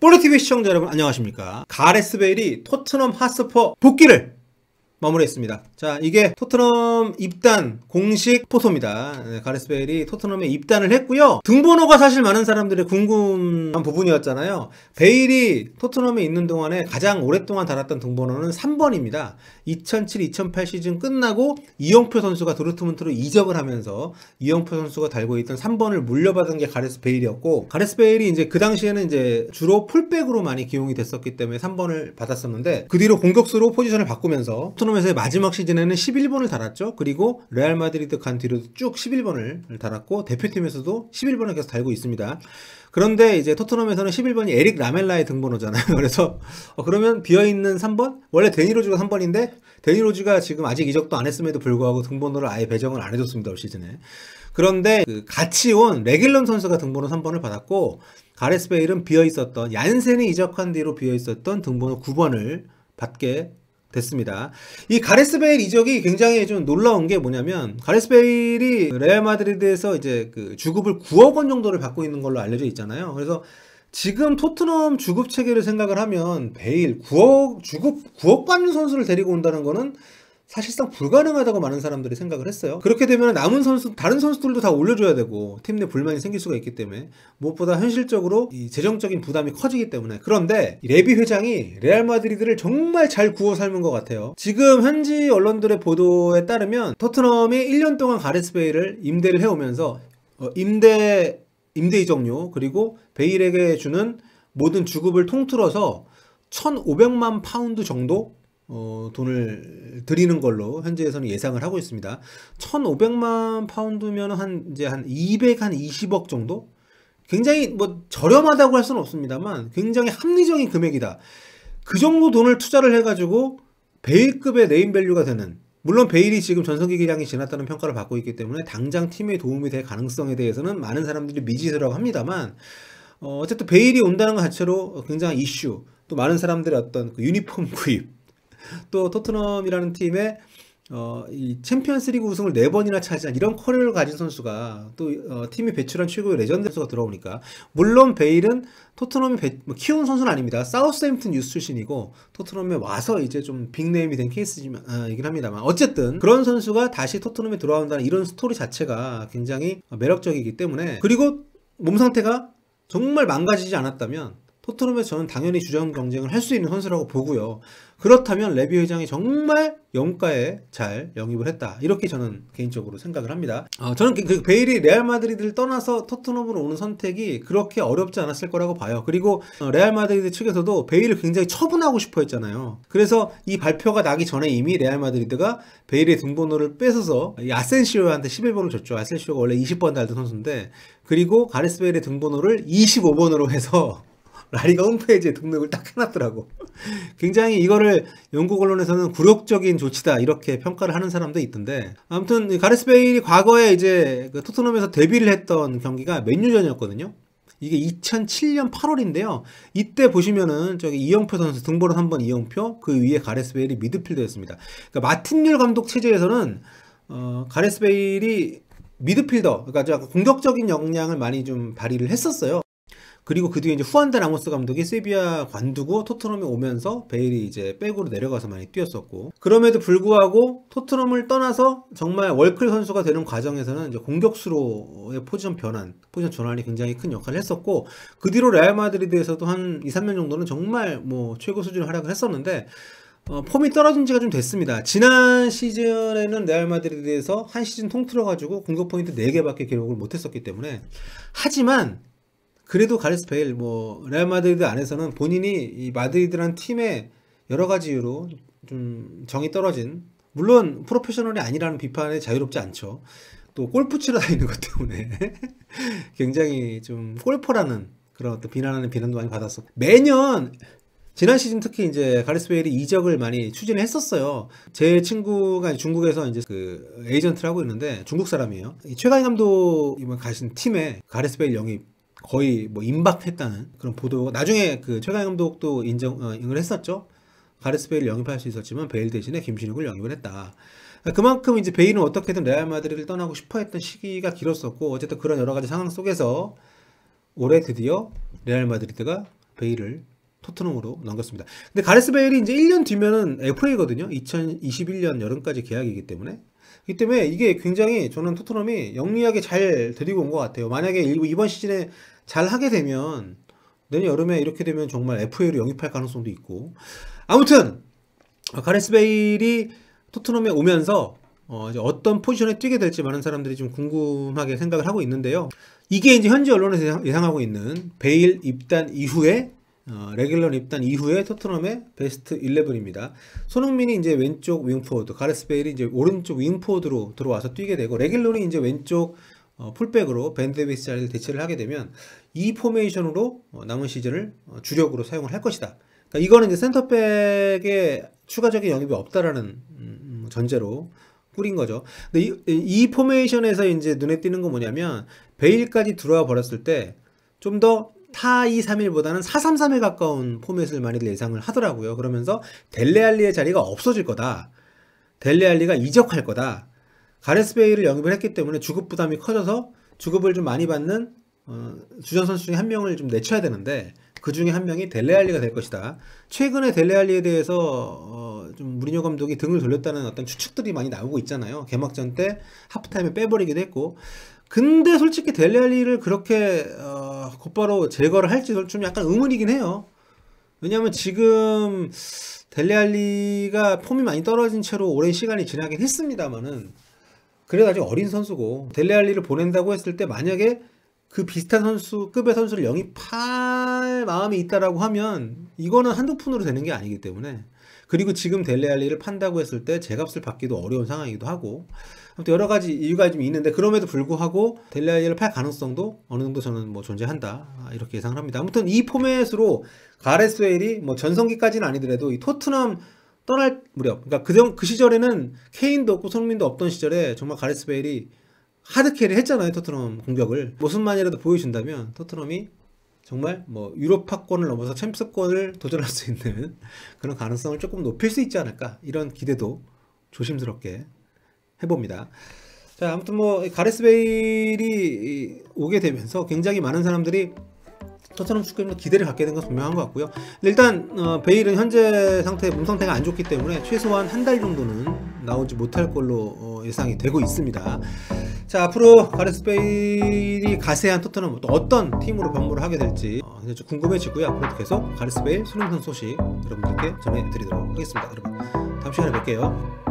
볼리TV 시청자 여러분 안녕하십니까. 가레스 베일이 토트넘 핫스퍼 복귀를 마무리했습니다. 자, 이게 토트넘 입단 공식 포토입니다. 가레스 베일이 토트넘에 입단을 했고요. 등번호가 사실 많은 사람들의 궁금한 부분이었잖아요. 베일이 토트넘에 있는 동안에 가장 오랫동안 달았던 등번호는 3번입니다. 2007-2008 시즌 끝나고 이영표 선수가 도르트문트로 이적을 하면서 이영표 선수가 달고 있던 3번을 물려받은 게 가레스 베일이었고, 가레스 베일이 이제 그 당시에는 이제 주로 풀백으로 많이 기용이 됐었기 때문에 3번을 받았었는데, 그 뒤로 공격수로 포지션을 바꾸면서 토트넘에서의 마지막 시즌에는 11번을 달았죠. 그리고 레알 마드리드 간 뒤로 쭉 11번을 달았고, 대표팀에서도 11번을 계속 달고 있습니다. 그런데 이제 토트넘에서는 11번이 에릭 라멜라의 등번호잖아요. 그래서 그러면 비어있는 3번? 원래 데니 로즈가 3번인데 데니 로즈가 지금 아직 이적도 안 했음에도 불구하고 등번호를 아예 배정을 안 해줬습니다, 올 시즌에. 그런데 같이 온 레길런 선수가 등번호 3번을 받았고, 가레스 베일은 비어있었던, 얀센이 이적한 뒤로 비어있었던 등번호 9번을 받게 됐습니다. 이 가레스 베일 이적이 굉장히 좀 놀라운 게 뭐냐면, 가레스 베일이 레알 마드리드에서 이제 그 주급을 9억 원 정도를 받고 있는 걸로 알려져 있잖아요. 그래서 지금 토트넘 주급 체계를 생각을 하면 베일 9억 받는 선수를 데리고 온다는 거는 사실상 불가능하다고 많은 사람들이 생각을 했어요. 그렇게 되면 남은 선수, 다른 선수들도 다 올려줘야 되고 팀 내 불만이 생길 수가 있기 때문에 무엇보다 현실적으로 이 재정적인 부담이 커지기 때문에. 그런데 레비 회장이 레알 마드리드를 정말 잘 구워 삶은 것 같아요. 지금 현지 언론들의 보도에 따르면 토트넘이 1년 동안 가레스 베일을 임대를 해오면서 임대 이적료 그리고 베일에게 주는 모든 주급을 통틀어서 1,500만 파운드 정도 돈을 드리는 걸로 현지에서는 예상을 하고 있습니다. 1,500만 파운드면 이제 한 220억 정도? 굉장히 뭐 저렴하다고 할 수는 없습니다만 굉장히 합리적인 금액이다. 그 정도 돈을 투자를 해가지고 베일급의 네임밸류가 되는, 물론 베일이 지금 전성기 기량이 지났다는 평가를 받고 있기 때문에 당장 팀에 도움이 될 가능성에 대해서는 많은 사람들이 미지수라고 합니다만, 어쨌든 베일이 온다는 것 자체로 굉장한 이슈, 또 많은 사람들의 어떤 그 유니폼 구입, 또 토트넘이라는 팀의 이 챔피언스리그 우승을 4번이나 차지한 이런 커리어를 가진 선수가 또 팀이 배출한 최고의 레전드 선수가 들어오니까, 물론 베일은 토트넘이 키운 선수는 아닙니다. 사우스햄튼 유스 출신이고 토트넘에 와서 이제 좀 빅네임이 된 케이스이긴 합니다만, 어쨌든 그런 선수가 다시 토트넘에 돌아온다는 이런 스토리 자체가 굉장히 매력적이기 때문에, 그리고 몸 상태가 정말 망가지지 않았다면 토트넘에서 저는 당연히 주전 경쟁을 할 수 있는 선수라고 보고요. 그렇다면 레비 회장이 정말 영가에 잘 영입을 했다, 이렇게 저는 개인적으로 생각을 합니다. 저는 그 베일이 레알 마드리드를 떠나서 토트넘으로 오는 선택이 그렇게 어렵지 않았을 거라고 봐요. 그리고 레알 마드리드 측에서도 베일을 굉장히 처분하고 싶어 했잖아요. 그래서 이 발표가 나기 전에 이미 레알 마드리드가 베일의 등번호를 뺏어서 이 아센시오한테 11번을 줬죠. 아센시오가 원래 20번 달던 선수인데, 그리고 가레스 베일의 등번호를 25번으로 해서 라리가 홈페이지에 등록을 딱 해놨더라고. 굉장히 이거를 영국 언론에서는 굴욕적인 조치다, 이렇게 평가를 하는 사람도 있던데, 아무튼 가레스 베일이 과거에 이제 그 토트넘에서 데뷔를 했던 경기가 맨유전이었거든요. 이게 2007년 8월인데요. 이때 보시면은 저기 이영표 선수 등번호 3번 이영표, 그 위에 가레스 베일이 미드필더였습니다. 그러니까 마틴 율 감독 체제에서는 가레스 베일이 미드필더, 그러니까 공격적인 역량을 많이 좀 발휘를 했었어요. 그리고 그 뒤에 이제 후안데 라모스 감독이 세비야 관두고 토트넘에 오면서 베일이 이제 백으로 내려가서 많이 뛰었었고, 그럼에도 불구하고 토트넘을 떠나서 정말 월클 선수가 되는 과정에서는 이제 공격수로의 포지션 전환이 굉장히 큰 역할을 했었고, 그 뒤로 레알 마드리드에서도 한 2-3년 정도는 정말 뭐 최고 수준의 활약을 했었는데, 폼이 떨어진 지가 좀 됐습니다. 지난 시즌에는 레알 마드리드에서 한 시즌 통틀어가지고 공격 포인트 4개밖에 기록을 못했었기 때문에, 하지만 그래도 가레스 베일, 레알 마드리드 안에서는 본인이 이 마드리드란 팀의 여러 가지 이유로 좀 정이 떨어진, 물론 프로페셔널이 아니라는 비판에 자유롭지 않죠. 또 골프 치러 다니는 것 때문에 굉장히 좀 골퍼라는 그런 어떤 비난하는 비난도 많이 받았었고, 매년 지난 시즌 특히 이제 가레스 베일이 이적을 많이 추진을 했었어요. 제 친구가 중국에서 이제 그 에이전트를 하고 있는데, 중국 사람이에요. 최강희 감독이 가신 팀에 가레스 베일 영입 거의 임박했다는 그런 보도, 나중에 그 최강희 감독도 인정을 했었죠. 가레스 베일을 영입할 수 있었지만 베일 대신에 김신욱을 영입을 했다. 그만큼 이제 베일은 어떻게든 레알 마드리드를 떠나고 싶어 했던 시기가 길었었고, 어쨌든 그런 여러 가지 상황 속에서 올해 드디어 레알 마드리드가 베일을 토트넘으로 넘겼습니다. 근데 가레스 베일이 이제 1년 뒤면은 FA거든요. 2021년 여름까지 계약이기 때문에. 그렇기 때문에 이게 굉장히 저는 토트넘이 영리하게 잘 데리고 온 것 같아요. 만약에 이번 시즌에 잘 하게 되면 내년 여름에 이렇게 되면 정말 FA로 영입할 가능성도 있고. 아무튼 가레스 베일이 토트넘에 오면서 이제 어떤 포지션에 뛰게 될지 많은 사람들이 좀 궁금하게 생각을 하고 있는데요. 이게 이제 현지 언론에서 예상하고 있는 베일 입단 이후에 레귤런 입단 이후에 토트넘의 베스트 11입니다. 손흥민이 이제 왼쪽 윙포워드, 가레스 베일이 이제 오른쪽 윙포워드로 들어와서 뛰게 되고, 레귤런이 이제 왼쪽 풀백으로 벤 데이비스 자리를 대체를 하게 되면 이 포메이션으로 남은 시즌을 주력으로 사용을 할 것이다. 그러니까 이거는 이제 센터백에 추가적인 영입이 없다라는 전제로 꾸린 거죠. 근데 이 포메이션에서 이제 눈에 띄는 건 뭐냐면, 베일까지 들어와 버렸을 때 좀 더 4-2-3-1보다는 4-3-3에 가까운 포맷을 많이들 예상을 하더라고요. 그러면서 델레알리의 자리가 없어질 거다. 델레알리가 이적할 거다. 가레스 베일을 영입을 했기 때문에 주급 부담이 커져서 주급을 좀 많이 받는 주전 선수 중에 한 명을 좀 내쳐야 되는데, 그 중에 한 명이 델레알리가 될 것이다. 최근에 델레알리에 대해서 좀 무리뉴 감독이 등을 돌렸다는 어떤 추측들이 많이 나오고 있잖아요. 개막전 때 하프타임에 빼버리기도 했고. 근데 솔직히 델레알리를 그렇게 곧바로 제거를 할지도 좀 약간 의문이긴 해요. 왜냐면 지금 델레알리가 폼이 많이 떨어진 채로 오랜 시간이 지나긴 했습니다만은, 그래도 아직 어린 선수고, 델레알리를 보낸다고 했을 때 만약에 그 비슷한 급의 선수를 영입할 마음이 있다라고 하면 이거는 한두 푼으로 되는 게 아니기 때문에, 그리고 지금 델레알리를 판다고 했을 때 제값을 받기도 어려운 상황이기도 하고, 아무튼 여러 가지 이유가 좀 있는데, 그럼에도 불구하고 델레알리를 팔 가능성도 어느 정도 저는 뭐 존재한다, 이렇게 예상을 합니다. 아무튼 이 포맷으로 가레스 베일이 뭐 전성기까지는 아니더라도 이 토트넘 떠날 무렵, 그러니까 그 시절에는 케인도 없고 손흥민도 없던 시절에 정말 가레스 베일이 하드캐리 했잖아요. 토트넘 공격을 모습만이라도 보여준다면 토트넘이 정말 뭐 유로파권을 넘어서 챔스권을 도전할 수 있는 그런 가능성을 조금 높일 수 있지 않을까, 이런 기대도 조심스럽게 해봅니다. 자, 아무튼 뭐 가레스 베일이 오게 되면서 굉장히 많은 사람들이 토트넘 축구에 기대를 갖게 된 건 분명한 것 같고요. 일단 베일은 현재 몸 상태가 안 좋기 때문에 최소한 한 달 정도는 나오지 못할 걸로 예상이 되고 있습니다. 자, 앞으로 가레스 베일이 가세한 토트넘 또 어떤 팀으로 변모를 하게 될지 좀 궁금해지고요. 앞으로도 계속 가레스 베일, 손흥민 선수 소식 여러분들께 전해드리도록 하겠습니다. 여러분, 다음 시간에 뵐게요.